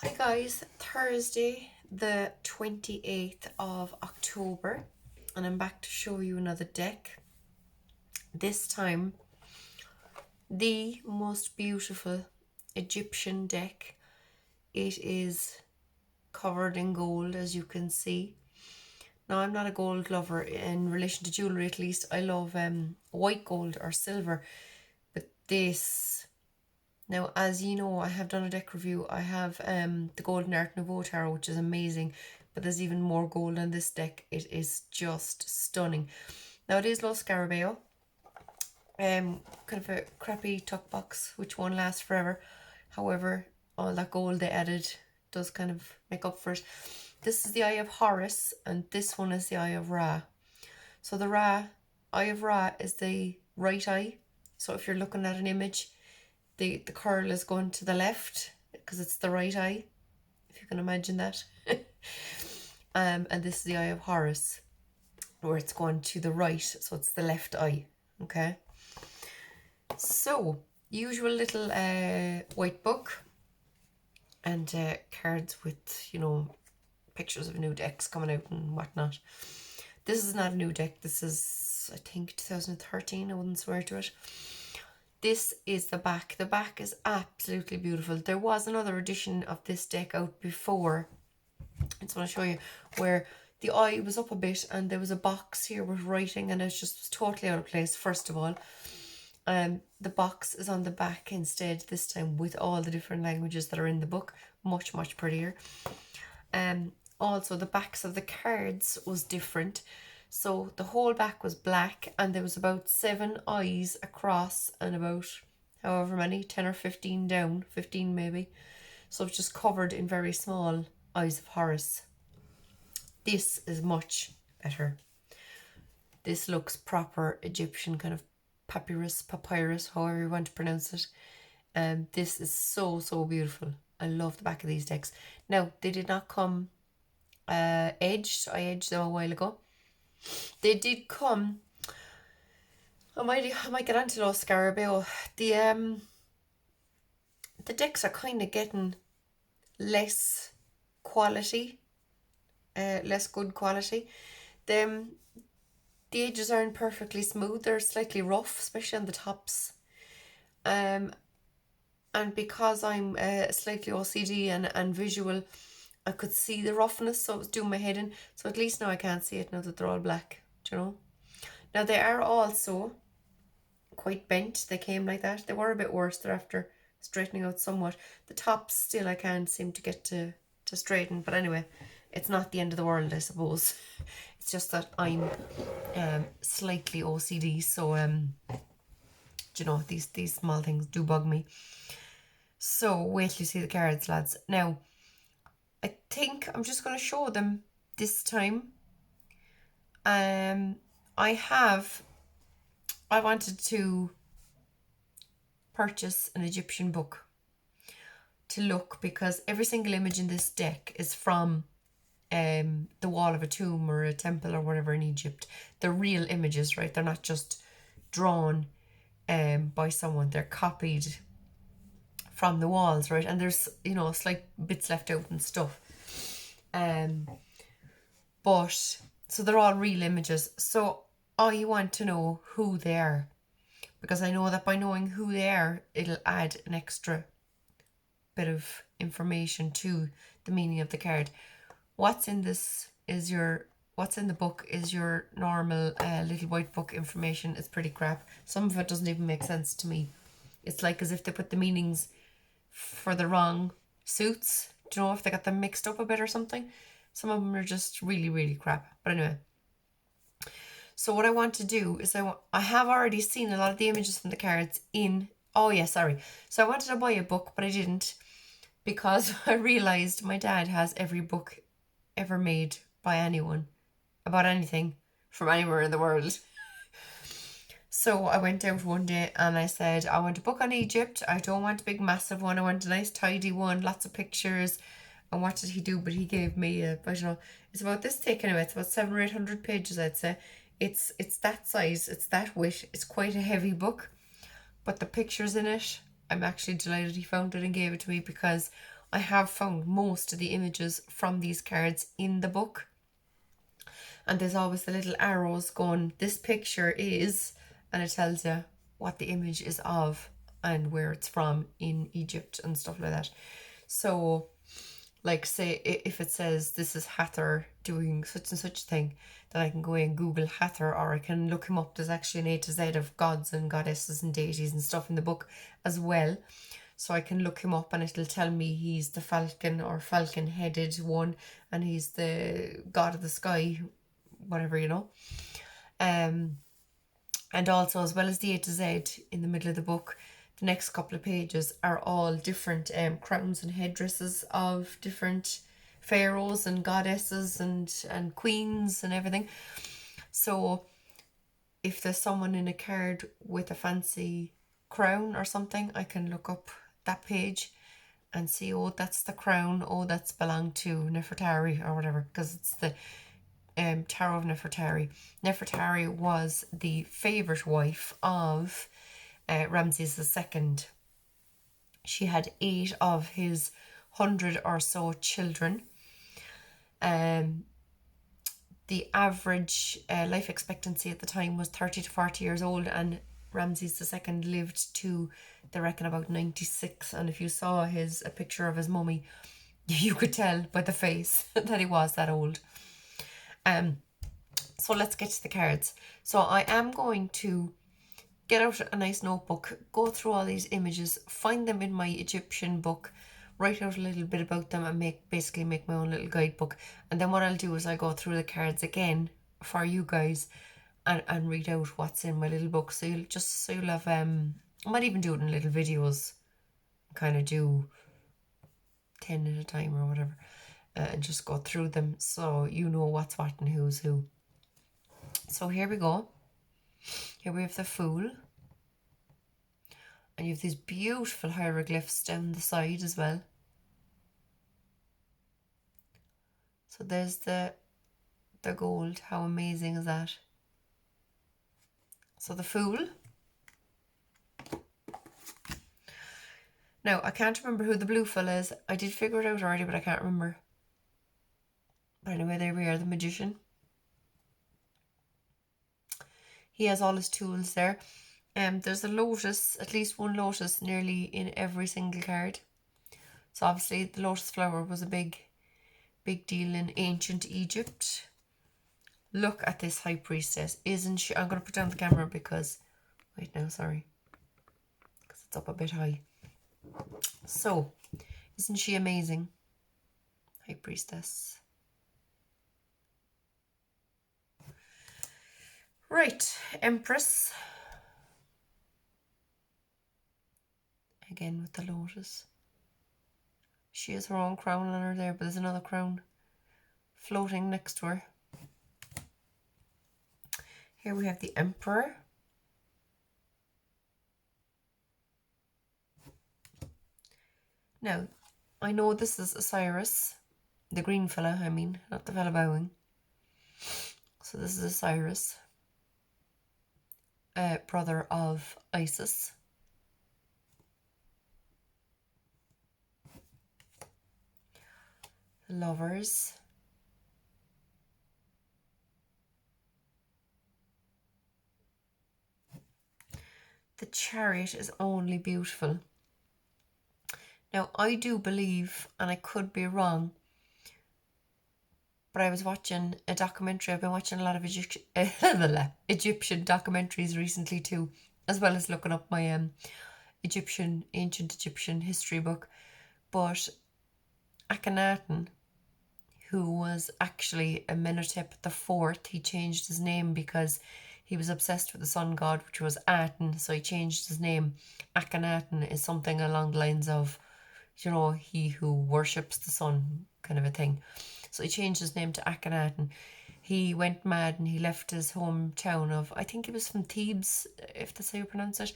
Hi guys, Thursday the 28th of October, and I'm back to show you another deck. This time the most beautiful Egyptian deck. It is covered in gold, as you can see. Now, I'm not a gold lover in relation to jewellery, at least. I love white gold or silver, but this... Now, as you know, I have done a deck review. I have the Golden Art Nouveau Tarot, which is amazing, but there's even more gold in this deck. It is just stunning. Now, it is Lo Scarabeo, kind of a crappy tuck box, which won't last forever. However, all that gold they added does kind of make up for it. This is the Eye of Horus, and this one is the Eye of Ra. So the Eye of Ra is the right eye. So if you're looking at an image, the curl is going to the left because it's the right eye, if you can imagine that. And this is the Eye of Horus, where it's going to the right, so it's the left eye. Okay, so usual little white book and cards with, you know, pictures of new decks coming out and whatnot. This is not a new deck. This is, I think, 2013. I wouldn't swear to it. This is the back. The back is absolutely beautiful. There was another edition of this deck out before. I just want to show you, where the eye was up a bit and there was a box here with writing, and it just was totally out of place, first of all. The box is on the back instead this time, with all the different languages that are in the book. Much, much prettier. Also, the backs of the cards was different. So the whole back was black, and there was about 7 eyes across and about however many, 10 or 15 down, 15 maybe. So it's just covered in very small Eyes of Horus. This is much better. This looks proper Egyptian, kind of papyrus, however you want to pronounce it. This is so, so beautiful. I love the back of these decks. Now, they did not come edged. I edged them a while ago. They did come. I might get onto Lo Scarabeo. The decks are kind of getting less quality, less good quality. The edges aren't perfectly smooth. They're slightly rough, especially on the tops. And because I'm slightly OCD and visual, I could see the roughness, so it was doing my head in. So at least now I can't see it now that they're all black, do you know? Now, they are also quite bent. They came like that. They were a bit worse. They're after straightening out somewhat. The tops still I can't seem to get to straighten. But anyway, it's not the end of the world, I suppose. It's just that I'm slightly OCD. So, you know, these small things do bug me. So, wait till you see the cards, lads. Now, I think I'm just going to show them this time. I wanted to purchase an Egyptian book to look, because every single image in this deck is from the wall of a tomb or a temple or whatever in Egypt. They're real images, right? They're not just drawn by someone. They're copied from the walls, right? And there's, you know, slight bits left out and stuff. But, so they're all real images. So I want to know who they are, because I know that by knowing who they are, it'll add an extra bit of information to the meaning of the card. What's in the book is your normal little white book information. It's pretty crap. Some of it doesn't even make sense to me. It's like as if they put the meanings for the wrong suits. Do you know, if they got them mixed up a bit or something? Some of them are just really, really crap. But anyway. So what I want to do is I have already seen a lot of the images from the cards in... Oh, yeah, sorry. So I wanted to buy a book, but I didn't, because I realised my dad has every book ever made by anyone about anything from anywhere in the world. So I went out one day and I said, I want a book on Egypt. I don't want a big massive one. I want a nice tidy one, lots of pictures. And what did he do? But he gave me I don't know, it's about this thick anyway. It's about 700 or 800 pages, I'd say. It's that size, it's that width. It's quite a heavy book, but the pictures in it, I'm actually delighted he found it and gave it to me, because I have found most of the images from these cards in the book. And there's always the little arrows going, this picture is, and it tells you what the image is of and where it's from in Egypt and stuff like that. So, like, say if it says this is Hathor doing such and such thing, then I can go and Google Hathor, or I can look him up. There's actually an A to Z of gods and goddesses and deities and stuff in the book as well. So I can look him up and it'll tell me he's the falcon or falcon headed one, and he's the god of the sky, whatever, you know. And also, as well as the A to Z in the middle of the book, the next couple of pages are all different crowns and headdresses of different pharaohs and goddesses and queens and everything. So if there's someone in a card with a fancy crown or something, I can look up that page and see, oh, that's the crown, oh, that's belonged to Nefertari or whatever, because it's the Tarot of Nefertari. Nefertari was the favourite wife of Ramses II. She had 8 of his 100 or so children. The average life expectancy at the time was 30 to 40 years old, and Ramses II lived to, they reckon, about 96. And if you saw a picture of his mummy, you could tell by the face that he was that old. So let's get to the cards. So I am going to get out a nice notebook, go through all these images, find them in my Egyptian book, write out a little bit about them, and basically make my own little guidebook. And then what I'll do is I'll go through the cards again for you guys and read out what's in my little book. So you'll have I might even do it in little videos, kind of do 10 at a time or whatever, and just go through them so you know what's what and who's who. So here we go. Here we have the Fool. And you have these beautiful hieroglyphs down the side as well. So there's the gold. How amazing is that? So the Fool. Now, I can't remember who the blue fella is. I did figure it out already, but I can't remember. But anyway, there we are, the Magician. He has all his tools there. There's a lotus, at least one lotus, nearly in every single card. So obviously the lotus flower was a big deal in ancient Egypt. Look at this high priestess. Isn't she? I'm going to put down the camera because, wait now, sorry, because it's up a bit high. So, isn't she amazing? High priestess. Right, Empress. Again with the lotus. She has her own crown on her there, but there's another crown floating next to her. Here we have the Emperor. Now, I know this is Osiris, the green fella, I mean, not the fella bowing. So this is Osiris, brother of Isis. The Lovers. The Chariot is only beautiful. Now, I do believe, and I could be wrong, but I was watching a documentary. I've been watching a lot of Egyptian documentaries recently too, as well as looking up my ancient Egyptian history book. But Akhenaten, who was actually Amenhotep IV, he changed his name because he was obsessed with the sun god, which was Aten, so he changed his name. Akhenaten is something along the lines of, you know, he who worships the sun, kind of a thing. So he changed his name to Akhenaten. He went mad and he left his hometown of, I think he was from Thebes, if that's how you pronounce it.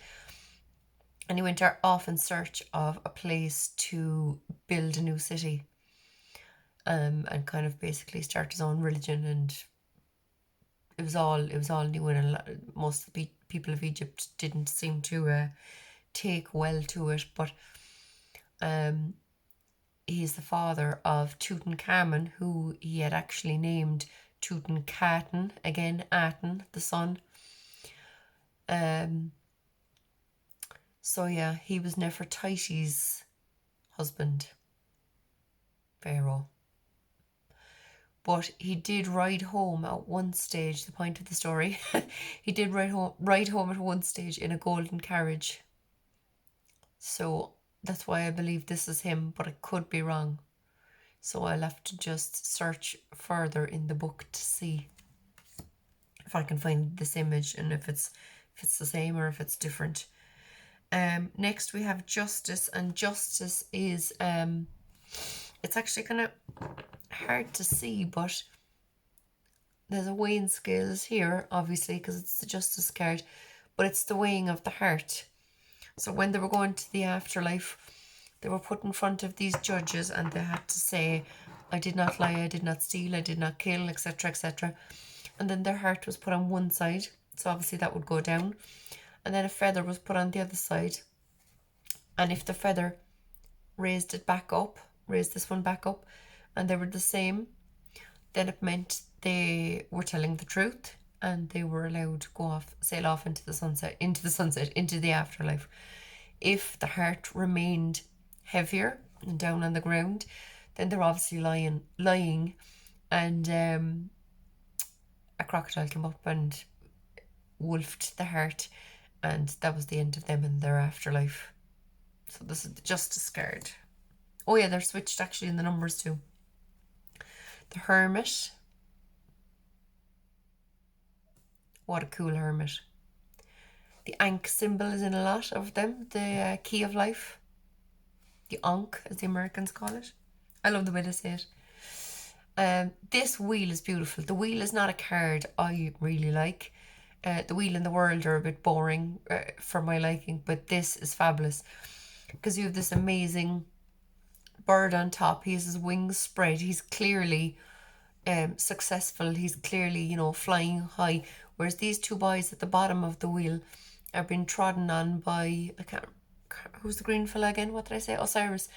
And he went off in search of a place to build a new city, and kind of basically start his own religion. And it was all new, and most of the people of Egypt didn't seem to take well to it. But he he's the father of Tutankhamun, who he had actually named Tutankhaten, again Aten, the son. So yeah, he was Nefertiti's husband, Pharaoh. But he did ride home at one stage, the point of the story. He did ride home at one stage in a golden carriage. So that's why I believe this is him, but it could be wrong. So I'll have to just search further in the book to see if I can find this image and if it's the same or if it's different. Next we have Justice, and Justice is it's actually kind of hard to see, but there's a weighing scales here, obviously, because it's the Justice card, but it's the weighing of the heart. So when they were going to the afterlife, they were put in front of these judges and they had to say, I did not lie, I did not steal, I did not kill, etc., etc. And then their heart was put on one side, so obviously that would go down. And then a feather was put on the other side. And if the feather raised this one back up, and they were the same, then it meant they were telling the truth and they were allowed to sail off into the afterlife. If the heart remained heavier and down on the ground, then they're obviously lying, and a crocodile came up and wolfed the heart, and that was the end of them in their afterlife. So this is the Justice card. Oh yeah, they're switched actually in the numbers too. The Hermit. What a cool hermit. The Ankh symbol is in a lot of them. The key of life. The Ankh, as the Americans call it. I love the way they say it. This wheel is beautiful. The wheel is not a card I really like. The wheel and the world are a bit boring for my liking, but this is fabulous because you have this amazing bird on top. He has his wings spread. He's clearly successful. He's clearly, flying high. Whereas these two boys at the bottom of the wheel are being trodden on by, who's the green fella again? What did I say? Osiris.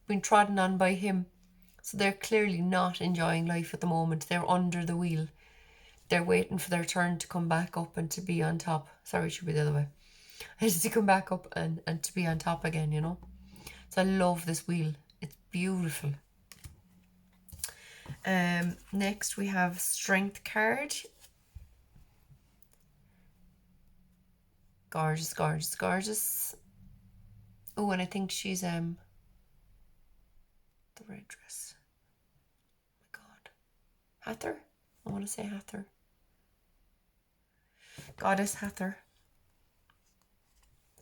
Being trodden on by him. So they're clearly not enjoying life at the moment. They're under the wheel. They're waiting for their turn to come back up and to be on top. Sorry, it should be the other way. To come back up and to be on top again, So I love this wheel. It's beautiful. Next we have Strength card. Gorgeous, gorgeous, gorgeous. Oh, and I think she's the red dress. Oh my God. Hathor? I want to say Hathor. Goddess Hathor.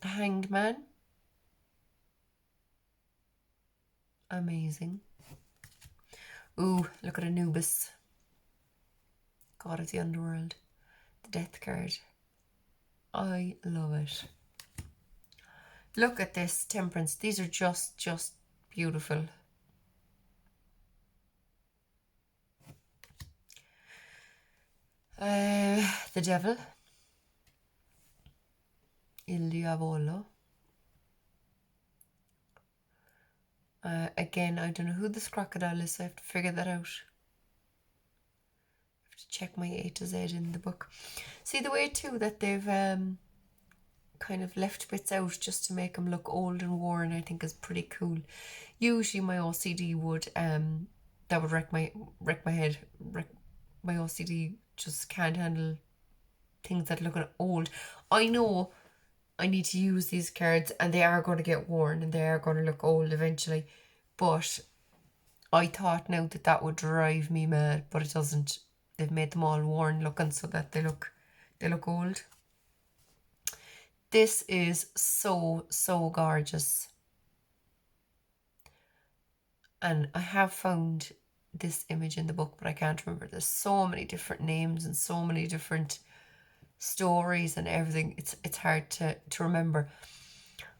The Hanged Man. Amazing. Ooh, look at Anubis. God of the underworld. The Death card. I love it. Look at this, Temperance. These are just beautiful. The Devil. Il Diavolo. Again, I don't know who this crocodile is, so I have to figure that out. I have to check my A to Z in the book. See the way too that they've kind of left bits out just to make them look old and worn, I think is pretty cool. Usually my OCD would that would wreck my head. My OCD just can't handle things that look old. I know I need to use these cards and they are going to get worn and they are going to look old eventually, but I thought now that would drive me mad, but it doesn't. They've made them all worn looking so that they look old. This is so gorgeous. And I have found this image in the book, but I can't remember. There's so many different names and so many different stories and everything. It's hard to remember.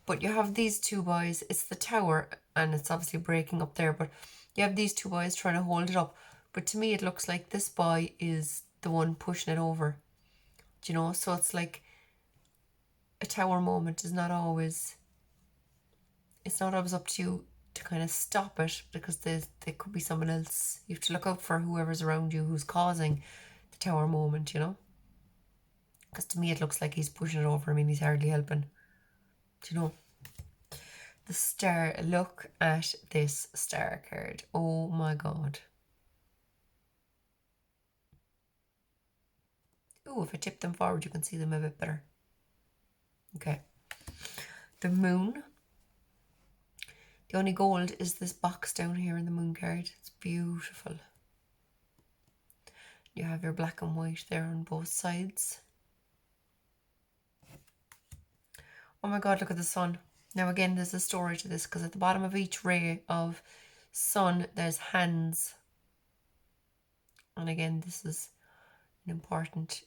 But you have these two boys. It's the tower and it's obviously breaking up there, but you have these two boys trying to hold it up. But to me it looks like this boy is the one pushing it over. Do you know? So it's like a tower moment is not always, it's not always up to you to kind of stop it, because there could be someone else. You have to look out for whoever's around you who's causing the tower moment, you know? Because to me it looks like he's pushing it over. I mean, he's hardly helping. Do you know? The star. Look at this star card. Oh my god. Oh, if I tip them forward you can see them a bit better. Okay. The moon. The only gold is this box down here in the moon card. It's beautiful. You have your black and white there on both sides. Oh my god, look at the sun. Now again, there's a story to this, because at the bottom of each ray of sun there's hands. And again, this is an important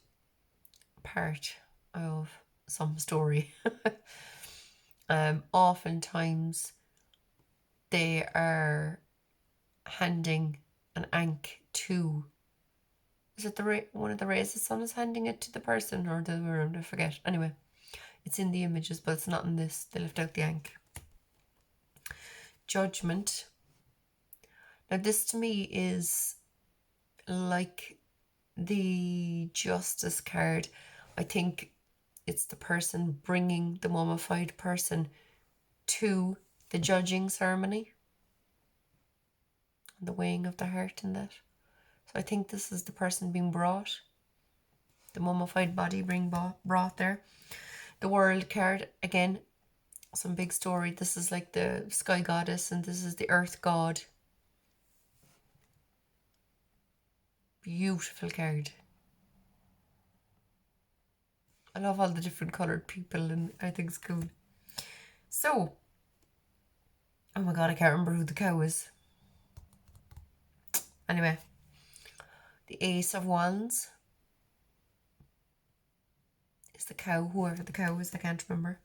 part of some story. Oftentimes they are handing an ankh to, is it one of the rays the sun is handing it to the person, or the other way around? I forget. Anyway, it's in the images, but it's not in this. They left out the ankh. Judgment. Now this to me is like the justice card. I think it's the person bringing the mummified person to the judging ceremony, and the weighing of the heart in that. So I think this is the person being brought, the mummified body being brought there. The world card, again, some big story. This is like the sky goddess, and this is the earth god. Beautiful card. I love all the different coloured people, and I think it's cool. So, oh my god, I can't remember who the cow is. Anyway, the Ace of Wands is the cow, whoever the cow is, I can't remember.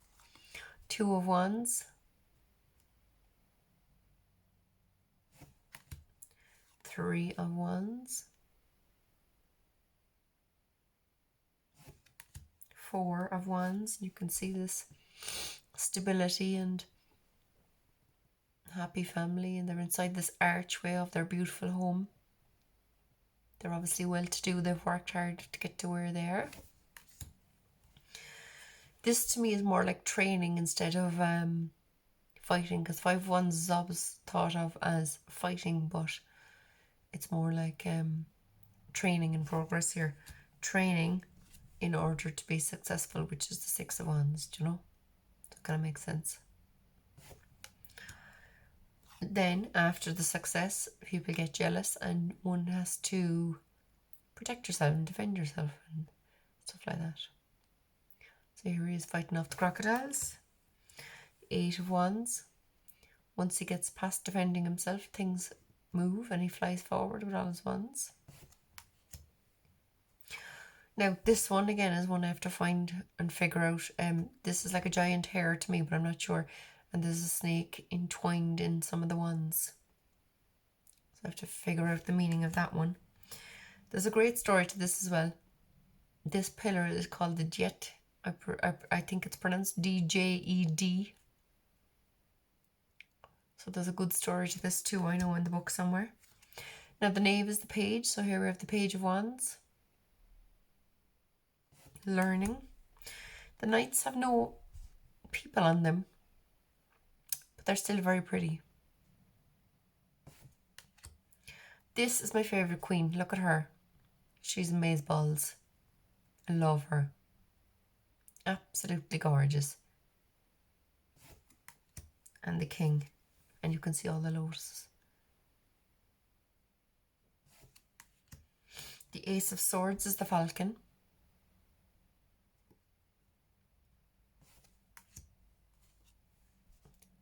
Two of Wands. Three of Wands. Four of Wands. You can see this stability and happy family, and they're inside this archway of their beautiful home. They're obviously well to do. They've worked hard to get to where they are. This to me is more like training instead of fighting, because Five of Wands is always thought of as fighting, but it's more like training in progress here. Training in order to be successful, which is the Six of Wands, do you know? That kind of makes sense. Then, after the success, people get jealous, and one has to protect yourself and defend yourself and stuff like that. So here he is fighting off the crocodiles. Eight of Wands. Once he gets past defending himself, things move and he flies forward with all his wands. Now, this one, again, is one I have to find and figure out. This is like a giant hare to me, but I'm not sure. And there's a snake entwined in some of the wands. So I have to figure out the meaning of that one. There's a great story to this as well. This pillar is called the Jet. I think it's pronounced D-J-E-D. So there's a good story to this too, I know, in the book somewhere. Now the Knave is the page, so here we have the Page of Wands. Learning. The Knights have no people on them, but they're still very pretty. This is my favourite queen. Look at her. She's amazeballs. I love her. Absolutely gorgeous. And the King. And you can see all the lotuses. The Ace of Swords is the Falcon.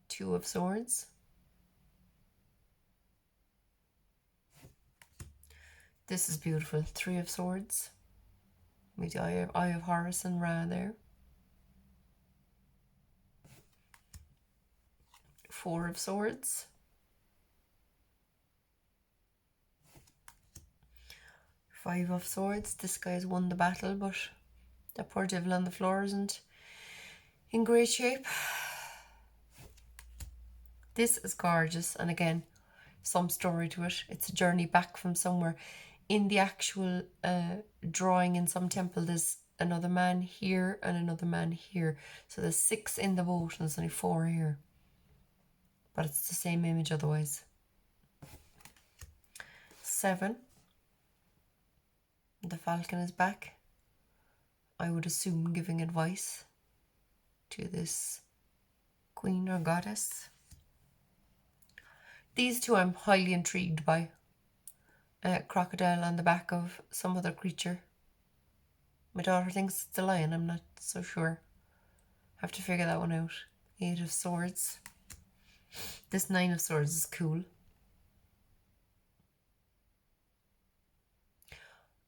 Two of Swords. This is beautiful. Three of Swords. With the Eye of Horus and Ra there. Four of Swords. Five of Swords. This guy's won the battle, but that poor devil on the floor isn't in great shape. This is gorgeous, and again, some story to it. It's a journey back from somewhere. In the actual drawing in some temple, there's another man here and another man here. So there's 6 in the boat and there's only 4 here. But it's the same image otherwise. 7. The falcon is back. I would assume giving advice to this queen or goddess. These two I'm highly intrigued by. A crocodile on the back of some other creature. My daughter thinks it's a lion, I'm not so sure. Have to figure that one out. 8 of Swords. This 9 of Swords is cool.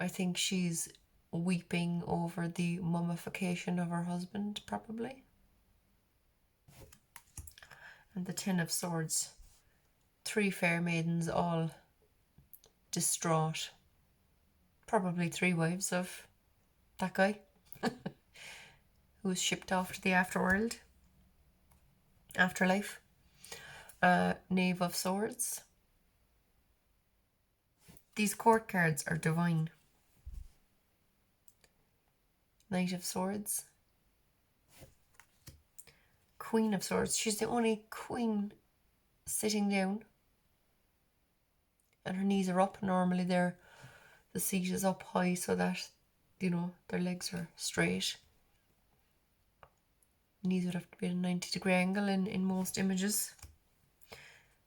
I think she's weeping over the mummification of her husband, probably. And the 10 of Swords. 3 fair maidens, all distraught. Probably 3 wives of that guy who was shipped off to the afterworld. Afterlife. Knave of Swords. These court cards are divine. Knight of Swords. Queen of Swords. She's the only queen sitting down. And her knees are up. Normally the seat is up high so that, you know, their legs are straight. Knees would have to be at a 90-degree angle in most images.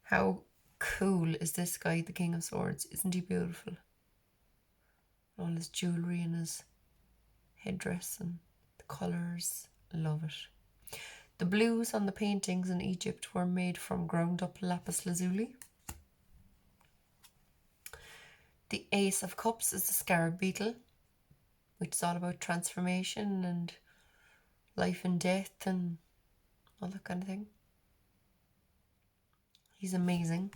How cool is this guy, the King of Swords? Isn't he beautiful? All his jewellery and his headdress and the colours. Love it. The blues on the paintings in Egypt were made from ground up lapis lazuli. The Ace of Cups is the scarab beetle, which is all about transformation and life and death and all that kind of thing. He's amazing.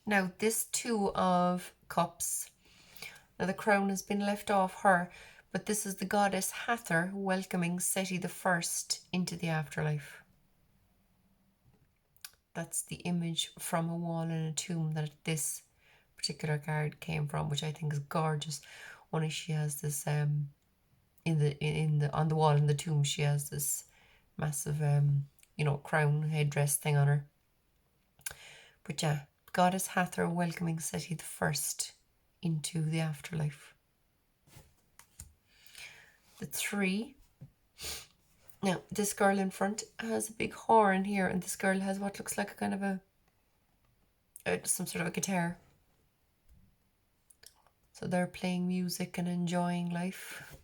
Now, this 2 of Cups, now the crown has been left off her, but this is the goddess Hathor welcoming Seti I into the afterlife. That's the image from a wall in a tomb that this particular card came from, which I think is gorgeous. Only she has this on the wall in the tomb, she has this massive crown headdress thing on her. But yeah, goddess Hathor welcoming Seti I into the afterlife. The 3. Now, this girl in front has a big horn here, and this girl has what looks like a kind of some sort of a guitar. So they're playing music and enjoying life.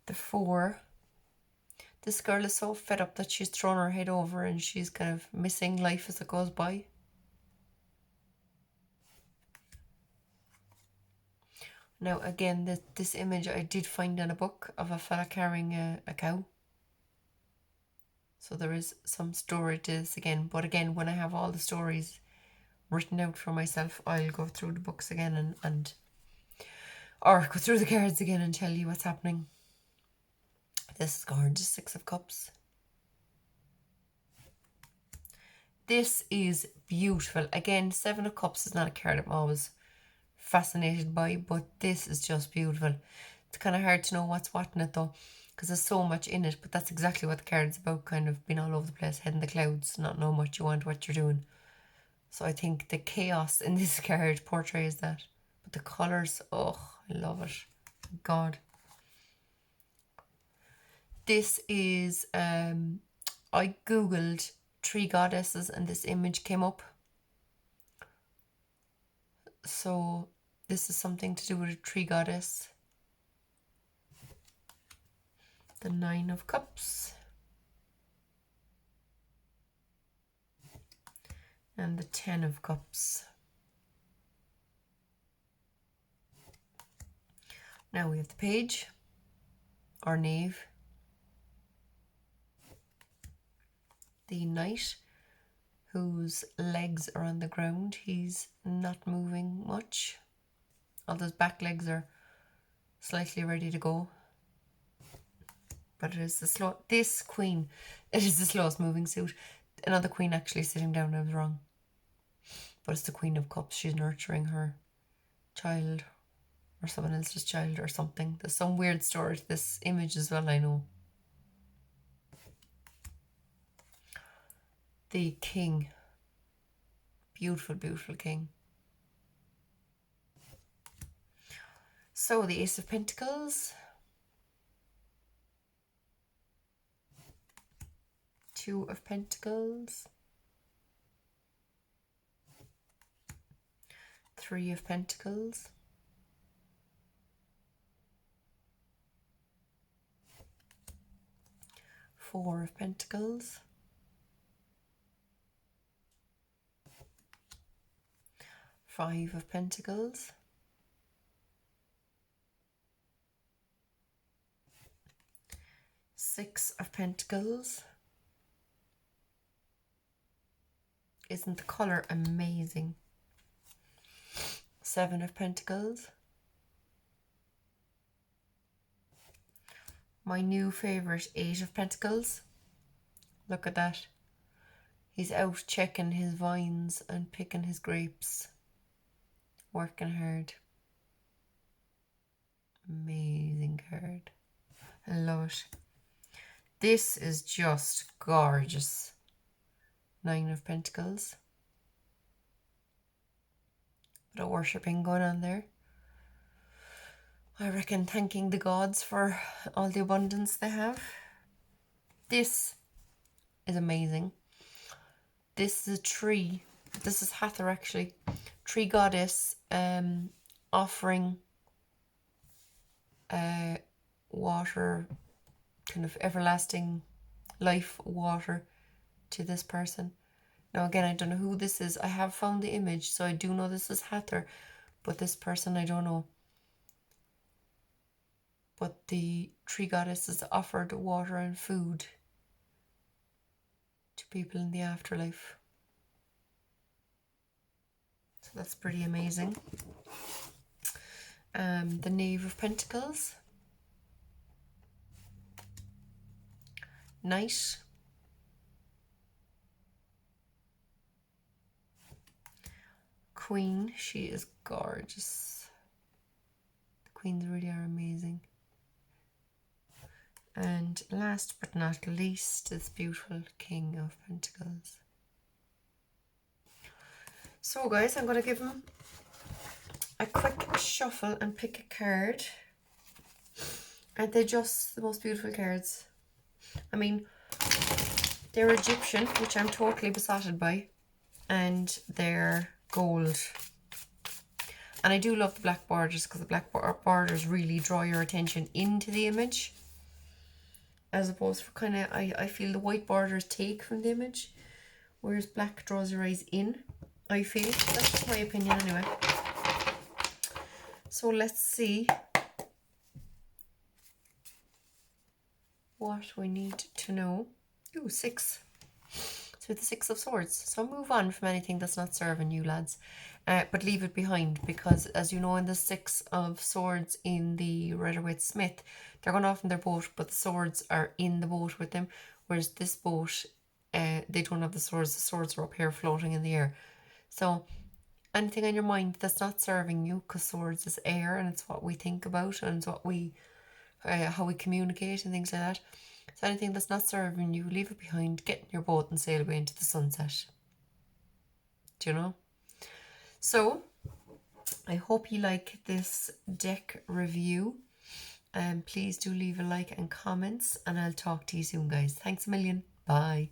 The 4. This girl is so fed up that she's thrown her head over and she's kind of missing life as it goes by. Now, again, this image I did find in a book of a fella carrying a cow. So there is some story to this again. But again, when I have all the stories written out for myself, I'll go through the books again or go through the cards again and tell you what's happening. This is gorgeous, 6 of Cups. This is beautiful. Again, 7 of Cups is not a card I'm always fascinated by, but this is just beautiful. It's kind of hard to know what's what in it though, because there's so much in it, but that's exactly what the card's about, kind of being all over the place, head in the clouds, not knowing what you want, what you're doing. So I think the chaos in this card portrays that. But the colours, oh, I love it. God. This is, I googled tree goddesses and this image came up. So this is something to do with a tree goddess. The 9 of Cups. And the 10 of Cups. Now we have the Page, or Knave. The Knight, whose legs are on the ground. He's not moving much. All those back legs are slightly ready to go. But it is this Queen, it is the slowest moving suit. another queen actually sitting down. I was wrong. But it's the Queen of Cups. She's nurturing her child or someone else's child or something. There's some weird story to this image as well, I know. The king. Beautiful, beautiful king. So the Ace of Pentacles. 2 of Pentacles. 3 of Pentacles. 4 of Pentacles. 5 of Pentacles. 6 of Pentacles. Isn't the colour amazing? 7 of Pentacles. My new favourite, 8 of Pentacles. Look at that. He's out checking his vines and picking his grapes. Working hard. Amazing card. I love it. This is just gorgeous. 9 of Pentacles. Bit of worshipping going on there. I reckon thanking the gods for all the abundance they have. This is amazing. This is a tree. This is Hathor actually. Tree goddess offering water, kind of everlasting life water to this person. Now again, I don't know who this is. I have found the image, so I do know this is Hathor, but this person I don't know. But the tree goddess has offered water and food to people in the afterlife. So that's pretty amazing. The Knave of Pentacles. Knight. Queen. She is gorgeous. The queens really are amazing. And last but not least, this beautiful King of Pentacles. So guys, I'm going to give them a quick shuffle and pick a card. Aren't they just the most beautiful cards? I mean, they're Egyptian, which I'm totally besotted by. And they're gold. And I do love the black borders because the black borders really draw your attention into the image. As opposed to kind of, I feel the white borders take from the image, whereas black draws your eyes in, I feel. That's just my opinion anyway. So let's see what we need to know. Ooh, 6. So the 6 of Swords. So move on from anything that's not serving you, lads. But leave it behind, because as you know, in the 6 of Swords in the Rider-Waite-Smith, they're going off in their boat, but the swords are in the boat with them. Whereas this boat, they don't have the swords are up here floating in the air. So anything on your mind that's not serving you, because swords is air and it's what we think about and it's what we, how we communicate and things like that. So anything that's not serving you, leave it behind, get in your boat and sail away into the sunset. Do you know? So, I hope you like this deck review. Please do leave a like and comments, and I'll talk to you soon, guys. Thanks a million. Bye.